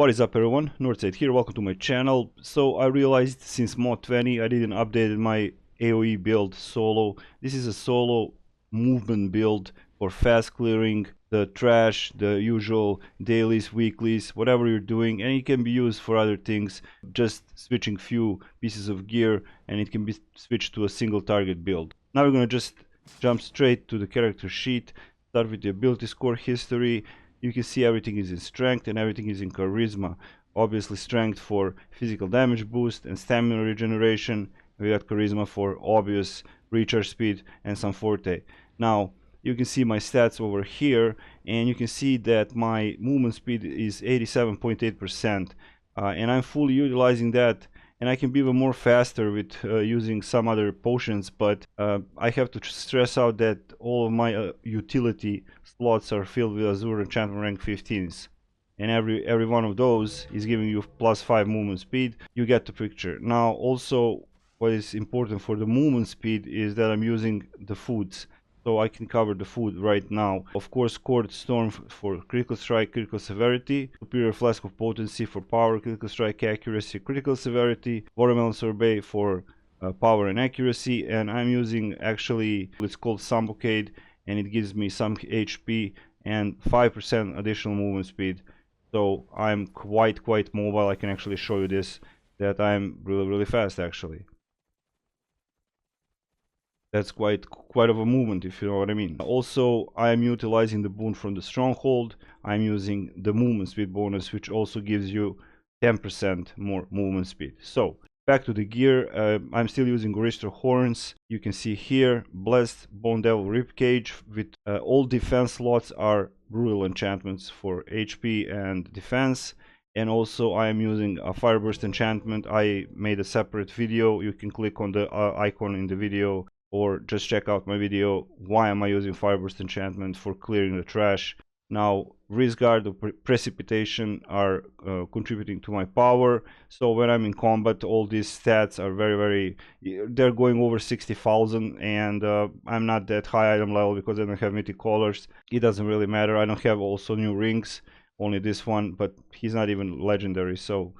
What is up everyone, Northside here, welcome to my channel. So I realized since mod 20 I didn't update my AOE build solo. This is a solo movement build for fast clearing the trash, the usual dailies, weeklies, whatever you're doing, and it can be used for other things, just switching few pieces of gear and it can be switched to a single target build. Now we're gonna just jump straight to the character sheet, start with the ability score history. You can see everything is in strength and everything is in charisma. Obviously strength for physical damage boost and stamina regeneration. We got charisma for obvious recharge speed and some forte. Now you can see my stats over here and you can see that my movement speed is 87.8%, and I'm fully utilizing that, and I can be even more faster with using some other potions, but I have to stress out that all of my utility slots are filled with azure enchantment rank 15s, and every one of those is giving you +5 movement speed. You get the picture. Now also what is important for the movement speed is that I'm using the foods, so I can cover the food right now. Of course, Cord Storm for critical strike, critical severity, Superior Flask of Potency for power, critical strike, accuracy, critical severity, Watermelon Sorbet for power and accuracy, and I'm using actually, it's called Sambocade, and it gives me some HP and 5% additional movement speed. So I'm quite mobile. I can actually show you this, that I'm really fast actually. That's quite of a movement, if you know what I mean. Also, I am utilizing the boon from the stronghold. I'm using the movement speed bonus, which also gives you 10% more movement speed. So back to the gear, I'm still using Orister horns. You can see here blessed bone devil ribcage with all defense slots are brutal enchantments for HP and defense. And also I am using a fireburst enchantment. I made a separate video. You can click on the icon in the video, or just check out my video why am I using fireburst enchantment for clearing the trash. Now risk guard or precipitation are contributing to my power, so when I'm in combat all these stats are very they're going over 60,000, and I'm not that high item level because I don't have mythic colors. It doesn't really matter. I don't have also new rings, only this one, but he's not even legendary, so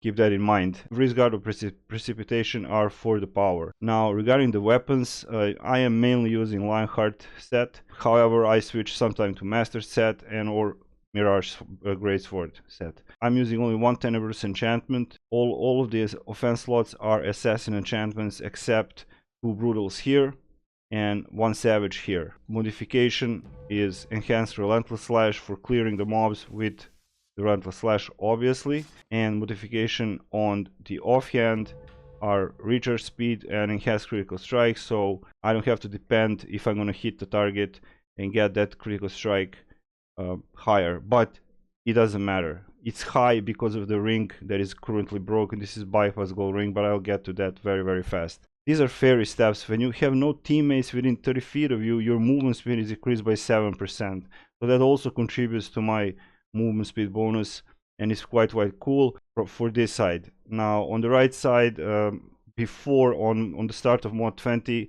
keep that in mind. Risk guard or precipitation are for the power. Now regarding the weapons, I am mainly using lionheart set. However, I switch sometimes to master set and or mirage greatsword set. I'm using only one tenebrous enchantment. All of these offense slots are assassin enchantments except 2 brutals here and 1 savage here. Modification is enhanced relentless slash for clearing the mobs with the relentless slash obviously, and modification on the offhand are recharge speed and enhanced critical strike, so I don't have to depend if I'm gonna hit the target and get that critical strike higher, but it doesn't matter. It's high because of the ring that is currently broken. This is bypass gold ring, but I'll get to that very fast. These are fairy steps. When you have no teammates within 30 feet of you, your movement speed is increased by 7%, so that also contributes to my movement speed bonus, and it's quite cool for this side. Now on the right side, before on the start of mod 20,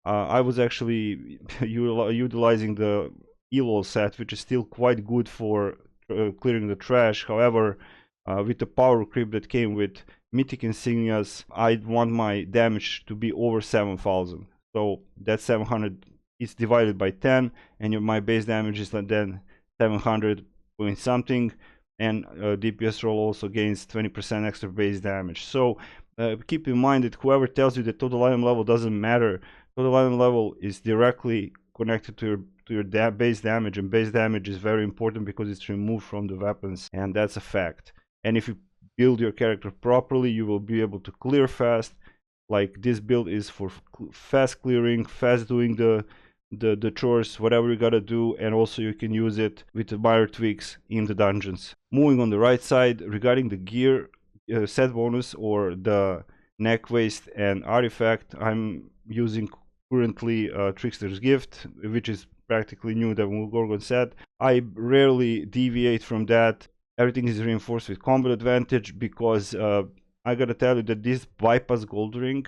I was actually utilizing the elo set, which is still quite good for clearing the trash. However, with the power creep that came with mythic insignias, I want my damage to be over 7,000, so that 700 is divided by 10, and my base damage is then 700 point something, and DPS roll also gains 20% extra base damage. So keep in mind that whoever tells you that total item level doesn't matter, total item level is directly connected to your base damage, and base damage is very important because it's removed from the weapons, and that's a fact. And if you build your character properly, you will be able to clear fast. Like this build is for fast clearing, fast doing the chores, whatever you gotta do, and also you can use it with the minor tweaks in the dungeons. Moving on the right side, regarding the gear set bonus or the neck waist and artifact, I'm using currently Trickster's Gift, which is practically new Demogorgon set. I rarely deviate from that. Everything is reinforced with combat advantage because I gotta tell you that this bypass gold ring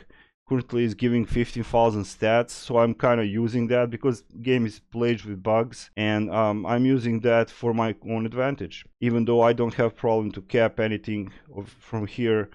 currently is giving 15,000 stats, so I'm kind of using that because game is plagued with bugs, and I'm using that for my own advantage, even though I don't have problem to cap anything from here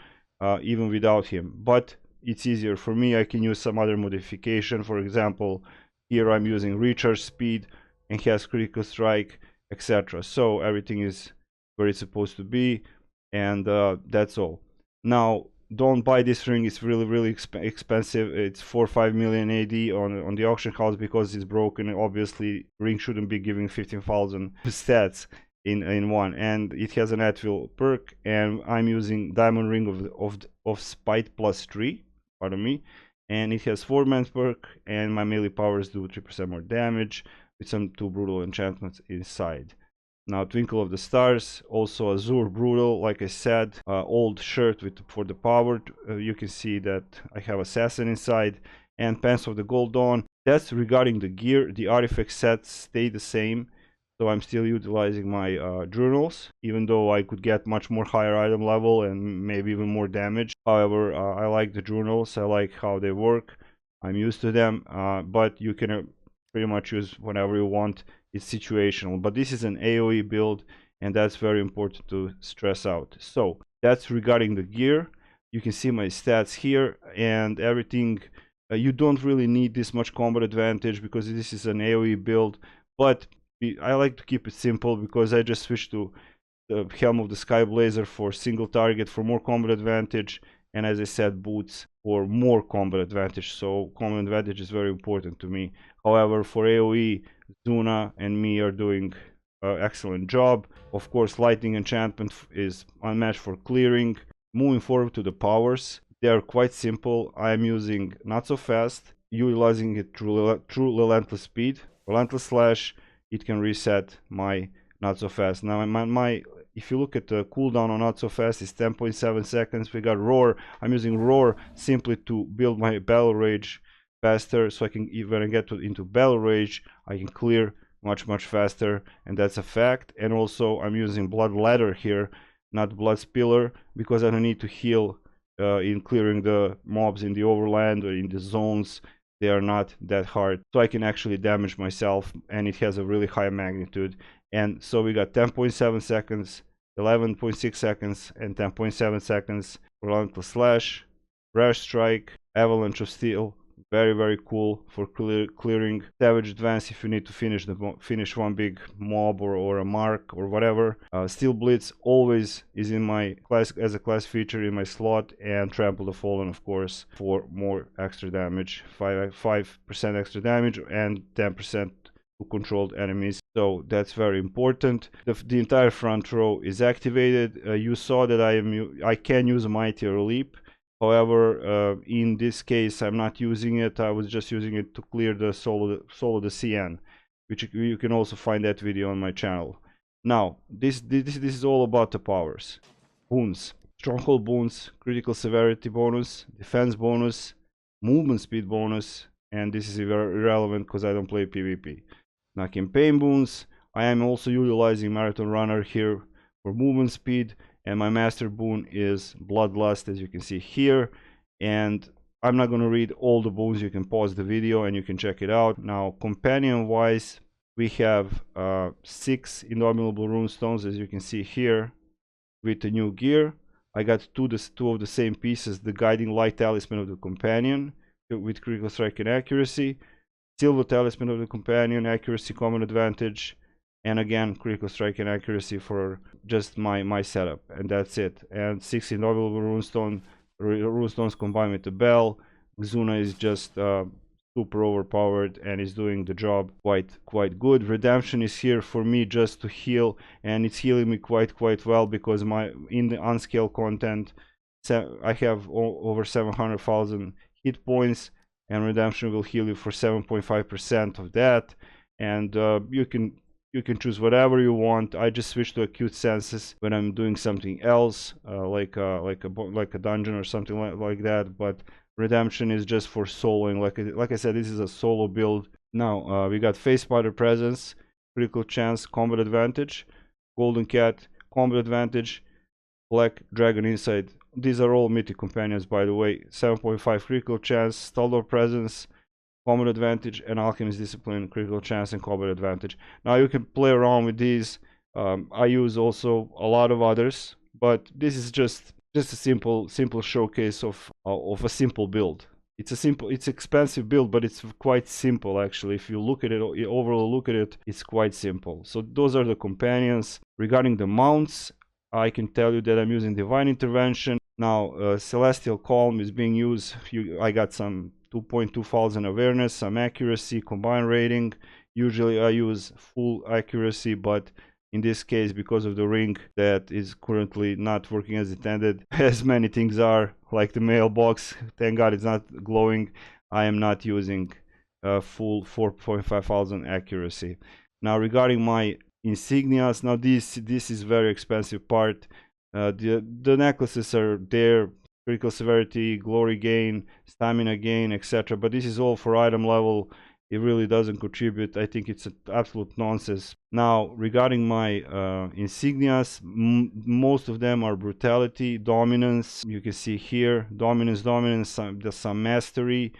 even without him. But it's easier for me. I can use some other modification. For example, here I'm using recharge speed, enhanced critical strike, etc. So everything is where it's supposed to be, and that's all. Now, don't buy this ring. It's really expensive. It's 4 or 5 million AD on the auction house because it's broken. Obviously, ring shouldn't be giving 15,000 stats in one, and it has an Atwheel perk, and I'm using diamond ring of spite +3, pardon me, and it has 4-man perk, and my melee powers do 3% more damage with some 2 brutal enchantments inside. Now, Twinkle of the Stars, also Azure Brutal, like I said, old shirt for the power. You can see that I have Assassin inside, and Pants of the Gold Dawn. That's regarding the gear. The artifact sets stay the same, so I'm still utilizing my journals, even though I could get much more higher item level and maybe even more damage. However, I like the journals. I like how they work. I'm used to them, but you can pretty much use whenever you want. It's situational, but this is an AOE build, and that's very important to stress out. So that's regarding the gear. You can see my stats here and everything. You don't really need this much combat advantage because this is an AOE build, but I like to keep it simple because I just switched to the Helm of the Sky Blazer for single target for more combat advantage, and as I said, boots for more combat advantage. So combat advantage is very important to me. However, for AOE, Zuna and me are doing excellent job. Of course, lightning enchantment is unmatched for clearing. Moving forward to the powers, they are quite simple. I am using not so fast, utilizing it through relentless speed. Relentless slash, it can reset my not so fast. Now if you look at the cooldown on not so fast, it's 10.7 seconds. We got roar. I'm using roar simply to build my battle rage faster, so I can, when I get into battle rage, I can clear much faster, and that's a fact. And also I'm using blood ladder here, not blood spiller, because I don't need to heal in clearing the mobs in the overland or in the zones. They are not that hard, so I can actually damage myself, and it has a really high magnitude. And so we got 10.7 seconds, 11.6 seconds, and 10.7 seconds. Relentless slash, rash strike, avalanche of steel, very cool for clearing. Savage advance if you need to finish one big mob or a mark or whatever. Steel blitz always is in my class as a class feature in my slot, and trample the fallen, of course, for more extra damage, 5% extra damage and 10% to controlled enemies. So that's very important. The entire front row is activated. You saw that I can use a mightier leap. However, in this case, I'm not using it. I was just using it to clear the solo the CN, which you can also find that video on my channel. Now, this is all about the powers. Boons, stronghold boons, critical severity bonus, defense bonus, movement speed bonus, and this is irrelevant because I don't play PvP. Now, campaign boons, I am also utilizing marathon runner here for movement speed, and my master boon is bloodlust, as you can see here. And I'm not going to read all the boons. You can pause the video and you can check it out. Now, companion wise, we have 6 indomitable runestones, as you can see here, with the new gear. I got two of the same pieces, the guiding light talisman of the companion with critical strike and accuracy, silver talisman of the companion, accuracy, common advantage, and again critical strike and accuracy for just my setup, and that's it. And 6 indomitable runestones combined with the bell. Xuna is just super overpowered and is doing the job quite good. Redemption is here for me just to heal, and it's healing me quite well, because in the unscaled content I have over 700,000 hit points, and redemption will heal you for 7.5% of that. And you can choose whatever you want. I just switch to acute senses when I'm doing something else, like a dungeon or something like that. But redemption is just for soloing. Like I said, this is a solo build. Now we got face spider presence, critical chance, combat advantage, golden cat, combat advantage, black dragon insight. these are all mythic companions, by the way. 7.5 critical chance, Stalwart presence, combat advantage, and alchemist discipline, critical chance and combat advantage. Now you can play around with these. I use also a lot of others, but this is just a simple showcase of a simple build. It's expensive build, but it's quite simple actually. If you look at it, overall look at it, it's quite simple. So those are the companions. Regarding the mounts, I can tell you that I'm using Divine Intervention. Now, Celestial Calm is being used. I got some 2,200 awareness, some accuracy, combined rating. Usually I use full accuracy, but in this case, because of the ring that is currently not working as intended, as many things are, like the mailbox, thank God it's not glowing, I am not using full 4,500 accuracy. Now, regarding my insignias, now this is very expensive part. The necklaces are there, critical severity, glory gain, stamina gain, etc. But this is all for item level. It really doesn't contribute. I think it's absolute nonsense. Now, regarding my insignias, most of them are brutality, dominance. You can see here, dominance, there's some mastery.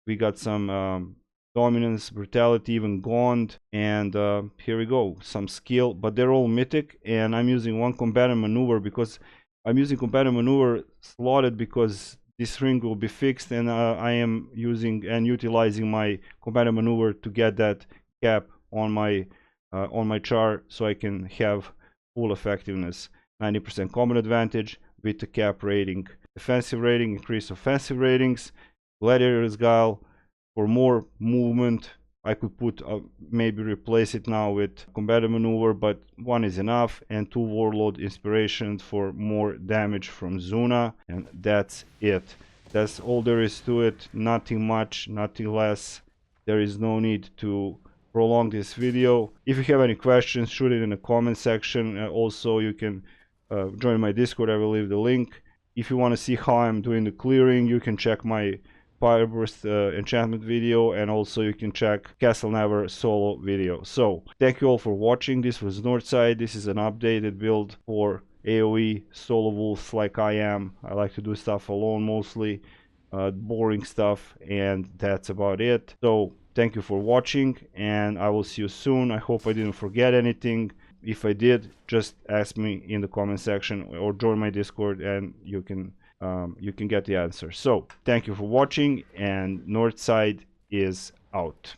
We got some dominance, brutality, even gaunt, and here we go, some skill, but they're all mythic, and I'm using one combatant maneuver because I'm using combatant maneuver slotted because this ring will be fixed, and I am using and utilizing my combatant maneuver to get that cap on my char so I can have full effectiveness. 90% combat advantage with the cap rating, defensive rating, increase offensive ratings, gladiator's guile. For more movement, I could put maybe replace it now with combatant maneuver, but one is enough, and 2 warlord inspiration for more damage from Zuna, and that's it. That's all there is to it. Nothing much, nothing less. There is no need to prolong this video. If you have any questions, shoot it in the comment section. Also, you can join my Discord. I will leave the link. If you want to see how I'm doing the clearing, you can check my Fireburst enchantment video, and also you can check Castle Never solo video. So thank you all for watching. This was Northside. This is an updated build for AOE solo wolves like I am. I like to do stuff alone mostly, boring stuff, and that's about it. So thank you for watching, and I will see you soon. I hope I didn't forget anything. If I did, just ask me in the comment section or join my Discord, and you can get the answer. So thank you for watching, and Northside is out.